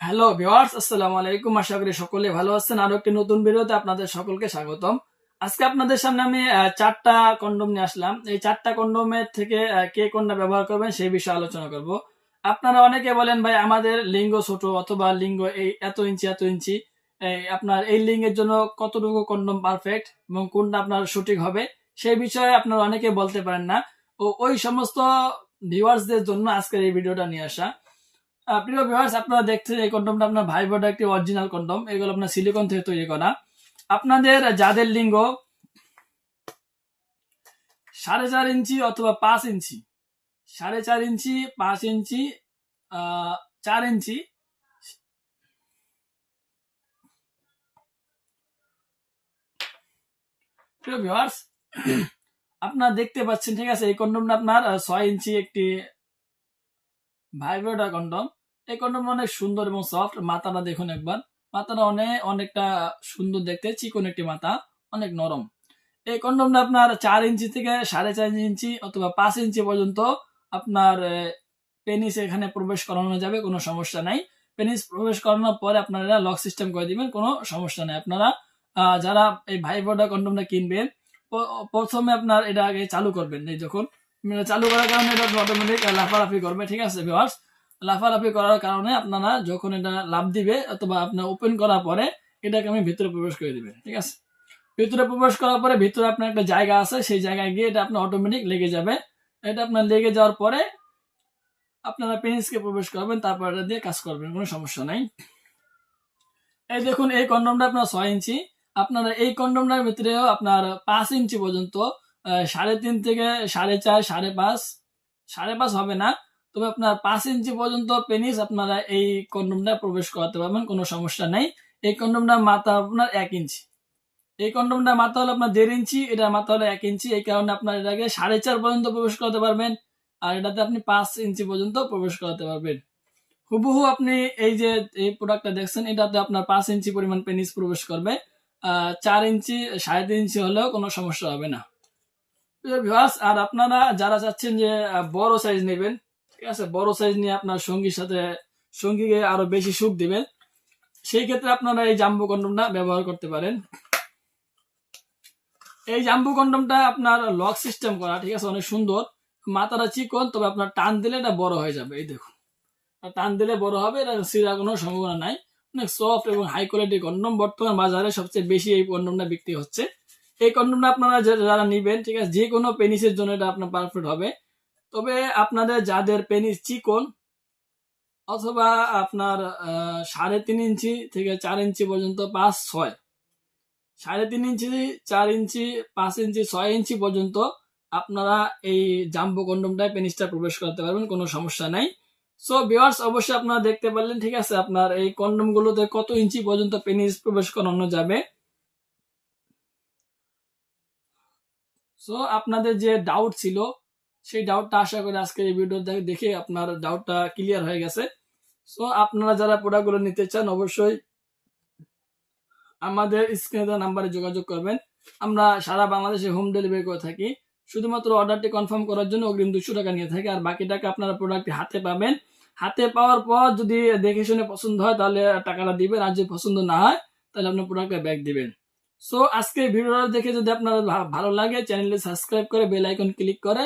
Hello viewers, আসসালামু আলাইকুম। আশা করি সকলে ভালো আছেন। আরো একটি নতুন ভিডিওতে আপনাদের সকলকে স্বাগতম। আজকে আপনাদের সামনে আমি চারটা কন্ডোম নিয়ে আসলাম। এই চারটা কন্ডোমের থেকে কে কোনটা ব্যবহার করবেন সেই বিষয়ে আলোচনা করব। আপনারা অনেকে বলেন ভাই আমাদের লিঙ্গ ছোট অথবা লিঙ্গ এই এত ইঞ্চি এত ইঞ্চি, আপনার এই লিঙ্গের জন্য কতটুকু কন্ডোম পারফেক্ট এবং কোনটা আপনার সঠিক হবে সেই বিষয়ে আপনারা অনেকে বলতে পারেন না। ওই সমস্ত ভিউয়ার্সদের জন্য আজকের এই ভিডিওটা নিয়ে আসা। প্রিয় ভিউয়ার্স, আপনারা দেখছেন এই কন্ডমটা আপনার ভাইবোর্ড একটি অরিজিনাল কন্ডম। এগুলো আপনার সিলিকন থেকে তৈরি করা। আপনাদের যাদের লিঙ্গ 4.5 ইঞ্চি অথবা 5 ইঞ্চি, 4.5 ইঞ্চি, 5 ইঞ্চি, 4 ইঞ্চি, প্রিয় ভিউয়ার্স, আপনারা দেখতে পাচ্ছেন, ঠিক আছে। এই কন্ডমটা আপনার 6 ইঞ্চি একটি ভাইব্রেটা কন্ডম। এই কন্ডম অনেক সুন্দর এবং সফট। মাথাটা দেখুন একবার, মাথাটা অনেকটা সুন্দর দেখতে, চিকন একটি মাথা, অনেক নরম। এই কন্ডমটা আপনার 4 ইঞ্চি থেকে 4.5 ইঞ্চি অথবা 5 ইঞ্চি পর্যন্ত আপনার পেনিস এখানে প্রবেশ করানো যাবে, কোনো সমস্যা নাই। পেনিস প্রবেশ করানোর পরে আপনারা লক সিস্টেম করে দিবেন, কোনো সমস্যা নাই। আপনারা যারা এই ভাইব্রেটা কন্ডমটা কিনবেন, প্রথমে আপনার এটা আগে চালু করবেন। এই যখন চালু করার কারণে এটা অটোমেটিক লাফালাফি করবে, ঠিক আছে ভিউয়ার্স। লাফালাফি করার কারণে আপনারা যখন এটা লাফ দিবে অথবা আপনার ওপেন করার পরে এটাকে আমি ভিতরে প্রবেশ করে দিবেন, ঠিক আছে। ভিতরে প্রবেশ করার পরে ভিতরে আপনার একটা জায়গা আছে, সেই জায়গায় গিয়ে এটা আপনার অটোমেটিক লেগে যাবে। এটা আপনার লেগে যাওয়ার পরে আপনারা পেনিসকে প্রবেশ করবেন, তারপর এটা দিয়ে কাজ করবেন, কোনো সমস্যা নাই। এই দেখুন, এই কন্ডমটা আপনার 6 ইঞ্চি। আপনারা এই কন্ডমটার ভিতরেও আপনার 5 ইঞ্চি পর্যন্ত, 3.5 থেকে 4.5, 5.5, 5.5 হবে না, তবে আপনার 5 ইঞ্চি পর্যন্ত পেনিস আপনারা এই কন্ডমটা প্রবেশ করাতে পারবেন, কোনো সমস্যা নেই। এই কন্ডমটার মাথা আপনার 1 ইঞ্চি। এই কন্ডমটার মাথা হলো আপনার 1.5 ইঞ্চি, এটার মাথা হলো 1 ইঞ্চি। এই কারণে আপনার এটাকে 4.5 পর্যন্ত প্রবেশ করাতে পারবেন, আর এটাতে আপনি 5 ইঞ্চি পর্যন্ত প্রবেশ করাতে পারবেন। হুবহু আপনি এই যে এই প্রোডাক্টটা দেখছেন, এটাতে আপনার 5 ইঞ্চি পরিমাণ পেনিস প্রবেশ করবে। 4 ইঞ্চি, 3.5 ইঞ্চি হলেও কোনো সমস্যা হবে না। আর আপনারা যারা চাচ্ছেন যে বড় সাইজ নেবেন, ঠিক আছে, বড় সাইজ নিয়ে আপনার সঙ্গীর সাথে সঙ্গীকে আরো বেশি সুখ দিবেন, সেই ক্ষেত্রে আপনারা এই জাম্বো কন্ডমটা ব্যবহার করতে পারেন। এই জাম্বো কন্ডমটা আপনার লক সিস্টেম করা, ঠিক আছে, অনেক সুন্দর। মাথাটা চিকন, তবে আপনার টান দিলে এটা বড় হয়ে যাবে। এই দেখুন, টান দিলে বড় হবে, এটা ছিঁড়ার কোনো সম্ভাবনা নাই। অনেক সফট এবং হাই কোয়ালিটির কন্ডম। বর্তমান বাজারে সবচেয়ে বেশি এই কন্ডমটা বিক্রি হচ্ছে। এই কন্ডমটা আপনারা যারা নিবেন, ঠিক আছে, যে কোনো পেনিসের জন্য এটা আপনার পারফেক্ট হবে। তবে আপনাদের যাদের পেনিস চিকন অথবা আপনার 3.5 ইঞ্চি থেকে 4 ইঞ্চি পর্যন্ত, 5, 6, 3.5 ইঞ্চি, 4 ইঞ্চি, 5 ইঞ্চি, 6 ইঞ্চি পর্যন্ত আপনারা এই জাম্বো কন্ডমটায় পেনিসটা প্রবেশ করতে পারবেন, কোনো সমস্যা নাই। সো ভিউয়ার্স, অবশ্যই আপনারা দেখতে পারলেন, ঠিক আছে, আপনার এই কন্ডম গুলোতে কত ইঞ্চি পর্যন্ত পেনিস প্রবেশ করানো যাবে। সো আপনাদের যে ডাউট ছিল, সেই ডাউটটা আশা করি আজকে এই ভিডিও দেখে আপনার ডাউটটা ক্লিয়ার হয়ে গেছে। সো আপনারা যারা প্রোডাক্টগুলো নিতে চান, অবশ্যই আমাদের স্ক্রিনে দেওয়া নাম্বারে যোগাযোগ করবেন। আমরা সারা বাংলাদেশে হোম ডেলিভারি করে থাকি। শুধুমাত্র অর্ডারটি কনফার্ম করার জন্য অগ্রিম 200 টাকা নিয়ে থাকি, আর বাকি টাকা আপনারা প্রোডাক্টটি হাতে পাবেন। হাতে পাওয়ার পর যদি দেখে শুনে পছন্দ হয় তাহলে টাকাটা দিবেন, আর যদি পছন্দ না হয় তাহলে আপনার প্রোডাক্টটা ব্যাক দিবেন। সো আজকে ভিডিওটা দেখে যদি আপনার ভালো লাগে, চ্যানেলটি সাবস্ক্রাইব করে বেল আইকন ক্লিক করে